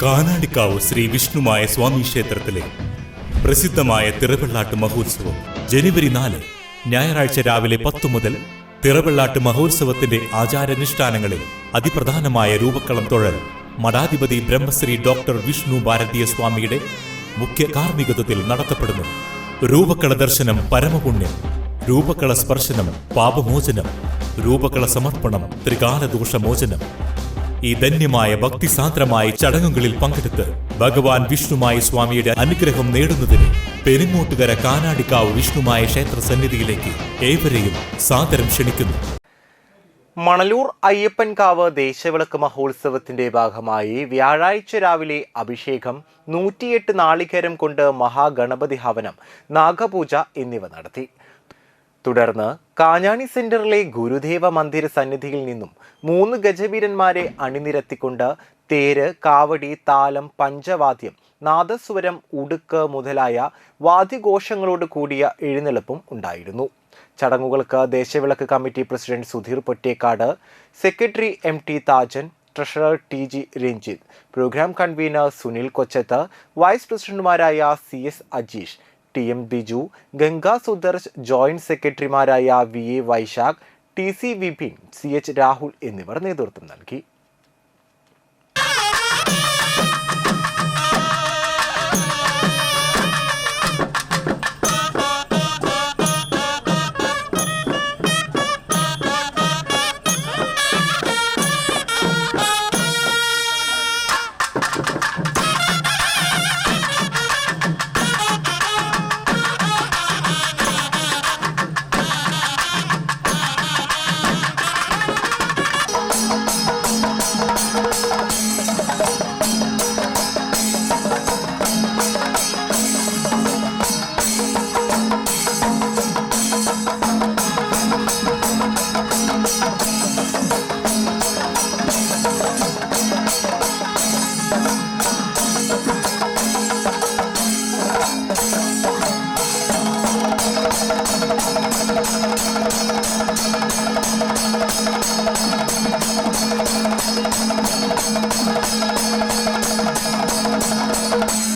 കാനാടിക്കാവ് ശ്രീ വിഷ്ണുമായ സ്വാമി ക്ഷേത്രത്തിലെ പ്രസിദ്ധമായ തിറവെള്ളാട്ട് മഹോത്സവം ജനുവരി 4 ഞായറാഴ്ച രാവിലെ 10 മുതൽ തിറവെള്ളാട്ട് മഹോത്സവത്തിന്റെ ആചാരാനുഷ്ഠാനങ്ങളിൽ അതിപ്രധാനമായ രൂപക്കളം തൊഴൽ മഠാധിപതി ബ്രഹ്മശ്രീ ഡോക്ടർ വിഷ്ണു ഭാരതീയ സ്വാമിയുടെ മുഖ്യ കാർമ്മികത്വത്തിൽ നടത്തപ്പെടുന്നു. രൂപക്കള ദർശനം പരമപുണ്യം, രൂപക്കള സ്പർശനം പാപമോചനം, രൂപക്കള സമർപ്പണം ത്രികാലദോഷമോചനം. ഈ ധന്യമായ ഭക്തിസാന്ദ്രമായ ചടങ്ങുകളിൽ പങ്കെടുത്ത് ഭഗവാൻ വിഷ്ണുമായ സ്വാമിയുടെ അനുഗ്രഹം നേടുന്നതിന് പെരിങ്ങോട്ടുകര കാനാടിക്കാവ് വിഷ്ണുമായ ക്ഷേത്ര സന്നിധിയിലേക്ക് ഏവരെയും സാദരം ക്ഷണിക്കുന്നു. മണലൂർ അയ്യപ്പൻകാവ് ദേശവിളക്ക് മഹോത്സവത്തിന്റെ ഭാഗമായി വ്യാഴാഴ്ച രാവിലെ അഭിഷേകം, 108 നാളികേരം കൊണ്ട് മഹാഗണപതി ഹവനം, നാഗപൂജ എന്നിവ നടത്തി. തുടർന്ന് കാഞ്ഞാണി സെന്ററിലെ ഗുരുദേവ മന്ദിര സന്നിധിയിൽ നിന്നും 3 ഗജവീരന്മാരെ അണിനിരത്തിക്കൊണ്ട് തേര്, കാവടി, താലം, പഞ്ചവാദ്യം, നാദസ്വരം, ഉടുക്ക് മുതലായ വാദ്യഘോഷങ്ങളോട് കൂടിയ എഴുന്നള്ളിപ്പും ഉണ്ടായിരുന്നു. ചടങ്ങുകൾക്ക് ദേശവിളക്ക് committee president Sudheer Pottekkad, secretary MT Thajan, treasurer TG Ranjith, programme convener Sunil Kochath, vice പ്രസിഡന്റുമാരായ CS Ajeesh, TM Biju, Ganga Sudarsh, joint സെക്രട്ടറിമാരായ VA Vaishakh, TC Vipin, CH Rahul എന്നിവർ നേതൃത്വം നൽകി.